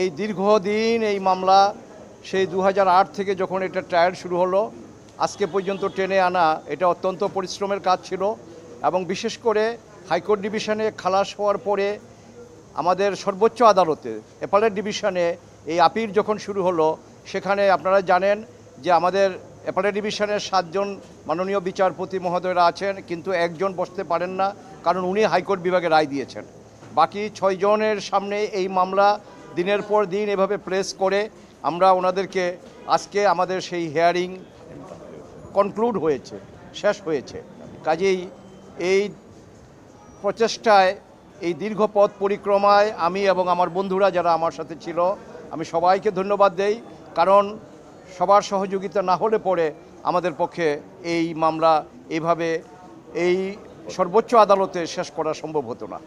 এই দীর্ঘদিন এই মামলা সেই 2008 থেকে যখন এটা ট্রায়াল শুরু হলো আজকে পর্যন্ত টেনে আনা এটা অত্যন্ত পরিশ্রমের কাজ ছিল এবং বিশেষ করে হাইকোর্ট ডিভিশনে খালাস হওয়ার পরে আমাদের সর্বোচ্চ আদালতে অ্যাপেলেট ডিভিশনে এই আপিল যখন শুরু হলো সেখানে আপনারা জানেন যে আমাদের অ্যাপেলেট ডিভিশনের 7 জন মাননীয় বিচারপতি মহোদয়রা আছেন, কিন্তু একজন বসতে পারেন না, কারণ উনি হাইকোর্ট বিভাগে রায় দিয়েছেন। বাকি 6 জনের সামনে এই মামলা দিনের পর দিন এভাবে প্রেস করে আমরা ওনাদেরকে আজকে আমাদের সেই হিয়ারিং কনক্লুড হয়েছে, শেষ হয়েছে। কাজেই এই প্রচেষ্টায় এই দীর্ঘ পথ পরিক্রমায় আমি এবং আমার বন্ধুরা যারা আমার সাথে ছিল আমি সবাইকে ধন্যবাদ দেই, কারণ সবার সহযোগিতা না হলে পরে আমাদের পক্ষে এই মামলা এইভাবে এই সর্বোচ্চ আদালতে শেষ করা সম্ভব হতো না।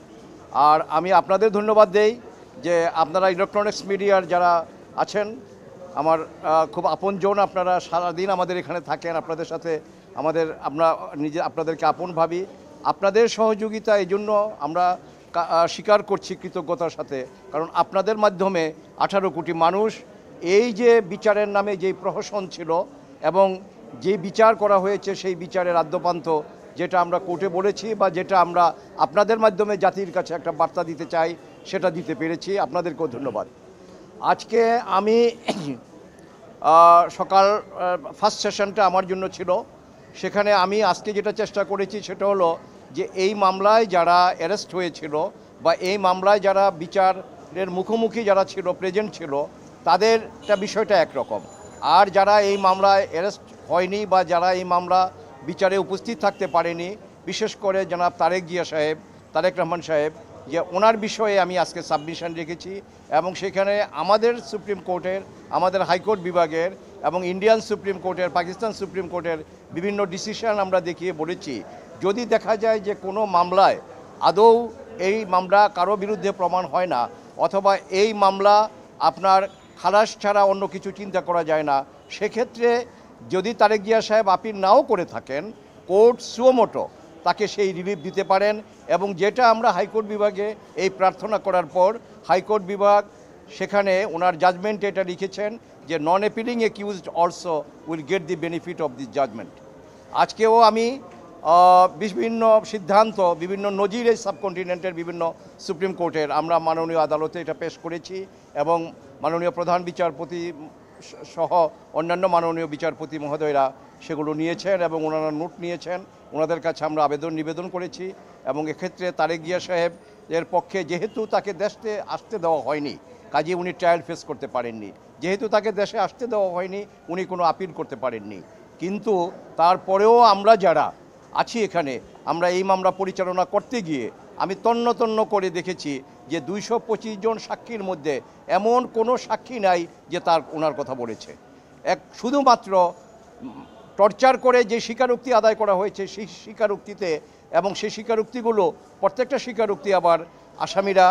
আর আমি আপনাদের ধন্যবাদ দেই যে আপনারা ইলেকট্রনিক্স মিডিয়ার যারা আছেন আমার খুব আপনজন, আপনারা সারাদিন আমাদের এখানে থাকেন, আপনাদের সাথে আমরা আপনাদেরকে আপন ভাবি। আপনাদের সহযোগিতা এই জন্য আমরা স্বীকার করছি কৃতজ্ঞতার সাথে, কারণ আপনাদের মাধ্যমে 18 কোটি মানুষ এই যে বিচারের নামে যেই প্রহসন ছিল এবং যে বিচার করা হয়েছে সেই বিচারের আদ্যপান্ত যেটা আমরা কোর্টে বলেছি বা যেটা আমরা আপনাদের মাধ্যমে জাতির কাছে একটা বার্তা দিতে চাই সেটা দিতে পেরেছি। আপনাদেরকেও ধন্যবাদ। আজকে আমি সকাল ফার্স্ট সেশনটা আমার জন্য ছিল, সেখানে আমি আজকে যেটা চেষ্টা করেছি সেটা হলো যে এই মামলায় যারা অ্যারেস্ট হয়েছিল বা এই মামলায় যারা বিচারের মুখোমুখি যারা ছিল, প্রেজেন্ট ছিল, তাদেরটা বিষয়টা একরকম, আর যারা এই মামলায় অ্যারেস্ট হয়নি বা যারা এই মামলা বিচারে উপস্থিত থাকতে পারেনি, বিশেষ করে জনাব তারেক রহমান সাহেব, যে ওনার বিষয়ে আমি আজকে সাবমিশন রেখেছি এবং সেখানে আমাদের সুপ্রিম কোর্টের, আমাদের হাইকোর্ট বিভাগের এবং ইন্ডিয়ান সুপ্রিম কোর্টের, পাকিস্তান সুপ্রিম কোর্টের বিভিন্ন ডিসিশন আমরা দেখিয়ে বলেছি যদি দেখা যায় যে কোনো মামলায় আদৌ এই মামলা কারো বিরুদ্ধে প্রমাণ হয় না অথবা এই মামলা আপনার খালাস ছাড়া অন্য কিছু চিন্তা করা যায় না, সেক্ষেত্রে যদি তারেক জিয়া সাহেব আপিল নাও করে থাকেন, কোর্ট সুমোটো তাকে সেই রিলিফ দিতে পারেন। এবং যেটা আমরা হাইকোর্ট বিভাগে এই প্রার্থনা করার পর হাইকোর্ট বিভাগ সেখানে ওনার জাজমেন্টে এটা লিখেছেন যে non appealing accused also will get the benefit of this judgment. আজকেও আমি বিভিন্ন সিদ্ধান্ত, বিভিন্ন নজির এই সাবকন্টিনেন্টের বিভিন্ন সুপ্রিম কোর্টের আমরা মাননীয় আদালতে এটা পেশ করেছি এবং মাননীয় প্রধান বিচারপতি সহ অন্যান্য মাননীয় বিচারপতি মহোদয়রা সেগুলো নিয়েছেন এবং ওনারা নোট নিয়েছেন, ওনাদের কাছে আমরা নিবেদন করেছি। এবং এক্ষেত্রে তারেক জিয়া সাহেব এর পক্ষে যেহেতু তাকে দেশে আসতে দেওয়া হয়নি, কাজে উনি ট্রায়াল ফেস করতে পারেননি, যেহেতু তাকে দেশে আসতে দেওয়া হয়নি উনি কোনো আপিল করতে পারেননি। কিন্তু তারপরেও আমরা যারা আছি এখানে, আমরা এই মামলা পরিচালনা করতে গিয়ে আমি তন্ন করে দেখেছি যে 225 জন সাক্ষীর মধ্যে এমন কোনো সাক্ষী নাই যে ওনার কথা বলেছে। শুধুমাত্র টর্চার করে যে স্বীকারোক্তি আদায় করা হয়েছে সেই স্বীকারোক্তিতে, এবং সেই স্বীকারোক্তিগুলো প্রত্যেকটা স্বীকারোক্তি আবার আসামিরা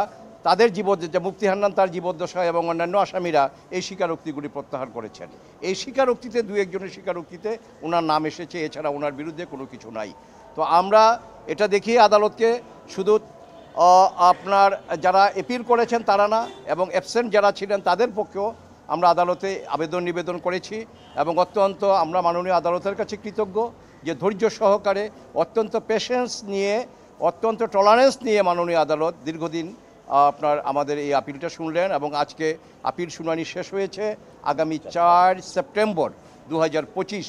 তাদের যে মুফতি হান্নান তার জীবদ্দশা এবং অন্যান্য আসামিরা এই স্বীকারোক্তিগুলি প্রত্যাহার করেছেন। এই স্বীকারোক্তিতে 2-1 জনের স্বীকারোক্তিতে ওনার নাম এসেছে, এছাড়া ওনার বিরুদ্ধে কোনো কিছু নাই। তো আমরা এটা দেখিয়ে আদালতকে শুধু আপনার যারা অ্যাপিল করেছেন তারা না, এবং অ্যাবসেন্ট যারা ছিলেন তাদের পক্ষেও আমরা আদালতে নিবেদন করেছি। এবং অত্যন্ত আমরা মাননীয় আদালতের কাছে কৃতজ্ঞ যে ধৈর্য সহকারে, অত্যন্ত পেশেন্স নিয়ে, অত্যন্ত টলারেন্স নিয়ে মাননীয় আদালত দীর্ঘদিন আমাদের এই আপিলটা শুনলেন এবং আজকে আপিল শুনানি শেষ হয়েছে। আগামী 4 সেপ্টেম্বর 2025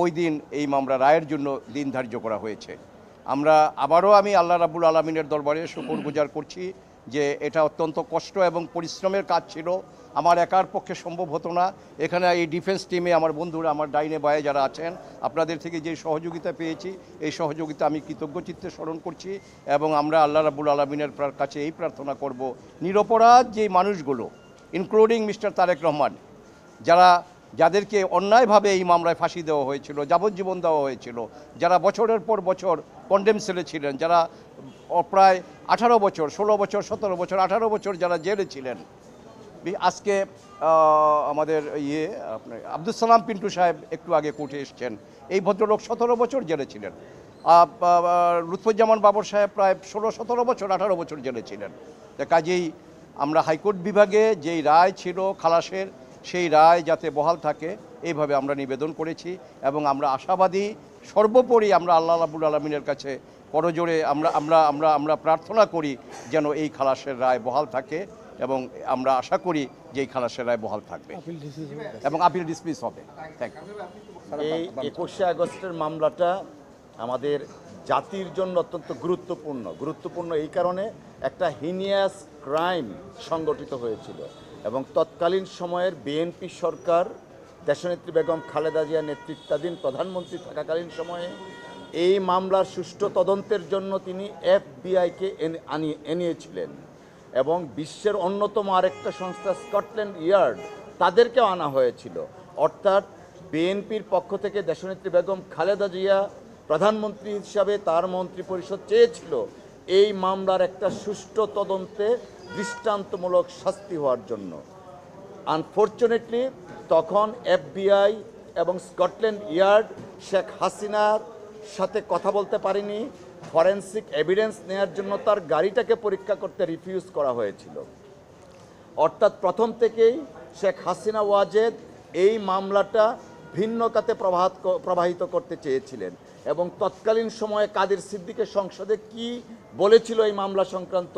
ওই দিন এই মামলা রায়ের জন্য দিন ধার্য করা হয়েছে। আমি আল্লাহ রাব্বুল আলামিনের দরবারে শুকরগুজার করছি যে এটা অত্যন্ত কষ্ট এবং পরিশ্রমের কাজ ছিল, আমার একার পক্ষে সম্ভব হতো না। এখানে এই ডিফেন্স টিমে আমার বন্ধুরা, আমার ডাইনে বায়ে যারা আছেন, আপনাদের থেকে যে সহযোগিতা পেয়েছি এই সহযোগিতা আমি কৃতজ্ঞ চিত্তে স্মরণ করছি। এবং আমরা আল্লাহ রাব্বুল আলামিনের কাছে এই প্রার্থনা করব, নিরপরাধ যে মানুষগুলো ইনক্লুডিং মিস্টার তারেক রহমান, যাদেরকে অন্যায়ভাবে এই মামলায় ফাঁসি দেওয়া হয়েছিল, যাবজ্জীবন দেওয়া হয়েছিল, যারা বছরের পর বছর কন্ডেম সেলে ছিলেন, যারা প্রায় 18 বছর, 16 বছর, 17 বছর, 18 বছর যারা জেলে ছিলেন। আজকে আমাদের আপনার আব্দুল সালাম পিন্টু সাহেব একটু আগে কোর্টে এসছেন, এই ভদ্রলোক 17 বছর জেলে ছিলেন। লুৎফুজ্জামান বাবর সাহেব প্রায় 16-17 বছর, 18 বছর জেলে ছিলেন। কাজেই আমরা হাইকোর্ট বিভাগে যেই রায় ছিল খালাসের সেই রায় যাতে বহাল থাকে এইভাবে আমরা নিবেদন করেছি এবং আমরা আশাবাদী সর্বোপরি আমরা আল্লাহ রাব্বুল আলামিনের কাছে করজোড়ে আমরা আমরা আমরা আমরা প্রার্থনা করি যেন এই খালাসের রায় বহাল থাকে এবং আমরা আশা করি যে এই খালাসের রায় বহাল থাকবে এবং আপিল ডিসমিস হবে। Thank you. এই 21শে আগস্টের মামলাটা আমাদের জাতির জন্য অত্যন্ত গুরুত্বপূর্ণ এই কারণে একটা হিনিয়াস ক্রাইম সংগঠিত হয়েছিল এবং তৎকালীন সময়ের বিএনপি সরকার দেশনেত্রী বেগম খালেদা জিয়া নেতৃত্বাধীন প্রধানমন্ত্রী থাকাকালীন সময়ে এই মামলার সুষ্ঠু তদন্তের জন্য তিনি এফবিআইকে এনেছিলেন এবং বিশ্বের অন্যতম আরেকটা সংস্থা স্কটল্যান্ড ইয়ার্ড তাদেরকেও আনা হয়েছিল। অর্থাৎ বিএনপির পক্ষ থেকে দেশনেত্রী বেগম খালেদা জিয়া প্রধানমন্ত্রী হিসাবে তার মন্ত্রী পরিষদ চেয়েছিল এই মামলার একটা সুষ্ঠু তদন্তে দৃষ্টান্তমূলক শাস্তি হওয়ার জন্য। আনফর্চুনেটলি তখন এফবিআই এবং স্কটল্যান্ড ইয়ার্ড শেখ হাসিনার সাথে কথা বলতে পারেনি, ফরেনসিক এভিডেন্স নেওয়ার জন্য তার গাড়িটাকে পরীক্ষা করতে রিফিউজ করা হয়েছিল। অর্থাৎ প্রথম থেকেই শেখ হাসিনা ওয়াজেদ এই মামলাটা ভিন্ন খাতে প্রবাহিত করতে চেয়েছিলেন এবং তৎকালীন সময়ে কাদের সিদ্দিকের সংসদে কি বলেছিল এই মামলা সংক্রান্ত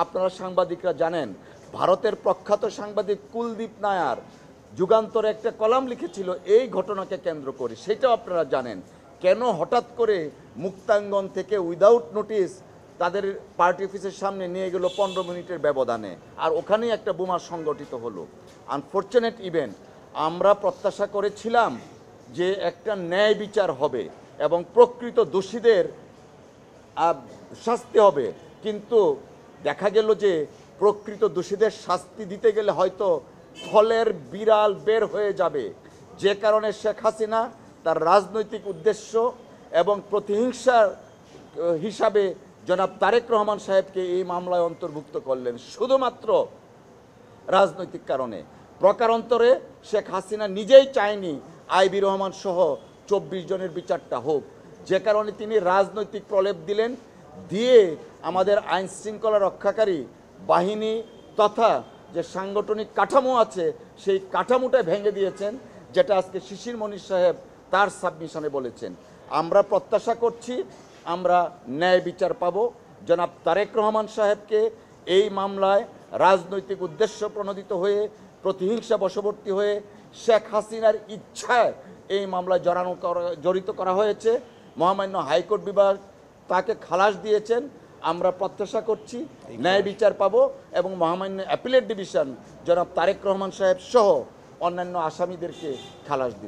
আপনারা সাংবাদিকরা জানেন। ভারতের প্রখ্যাত সাংবাদিক কুলদীপ নায়ার যুগান্তরে একটা কলাম লিখেছিল এই ঘটনাকে কেন্দ্র করে, সেটাও আপনারা জানেন। কেন হঠাৎ করে মুক্তাঙ্গন থেকে উইদাউট নোটিস তাদের পার্টি অফিসের সামনে নিয়ে গেল 15 মিনিটের ব্যবধানে, আর ওখানেই একটা বোমা সংগঠিত হলো। Unfortunate event. আমরা প্রত্যাশা করেছিলাম যে একটা ন্যায় বিচার হবে এবং প্রকৃত দোষীদের শাস্তি হবে, কিন্তু দেখা গেল যে প্রকৃত দোষীদের শাস্তি দিতে গেলে হয়তো ফলের বিড়াল বের হয়ে যাবে, যে কারণে শেখ হাসিনা তার রাজনৈতিক উদ্দেশ্য এবং প্রতিহিংসার হিসাবে জনাব তারেক রহমান সাহেবকে এই মামলায় অন্তর্ভুক্ত করলেন শুধুমাত্র রাজনৈতিক কারণে। প্রকারান্তরে শেখ হাসিনা নিজেই চায়নি আইবি রহমান সহ 24 জনের বিচারটা হোক, যে কারণে তিনি রাজনৈতিক প্রলেপ দিলেন, দিয়ে আমাদের আইন শৃঙ্খলা রক্ষাকারী বাহিনী তথা যে সাংগঠনিক কাঠামো আছে সেই কাঠামোটা ভেঙে দিয়েছেন, যেটা আজকে শিশির মনির সাহেব তার সাবমিশনে বলেছেন। আমরা প্রত্যাশা করছি আমরা ন্যায় বিচার পাব। জনাব তারেক রহমান সাহেবকে এই মামলায় রাজনৈতিক উদ্দেশ্য প্রণোদিত হয়ে প্রতিহিংসা বশবর্তী হয়ে শেখ হাসিনার ইচ্ছায় এই মামলায় জড়িত করা হয়েছে। মহামান্য হাইকোর্ট বিভাগ তাকে খালাস দিয়েছেন। আমরা প্রত্যাশা করছি ন্যায় বিচার পাব এবং মহামান্য অ্যাপিলেট ডিভিশন জনাব তারেক রহমান সাহেব সহ অন্যান্য আসামিদেরকে খালাস দিবে।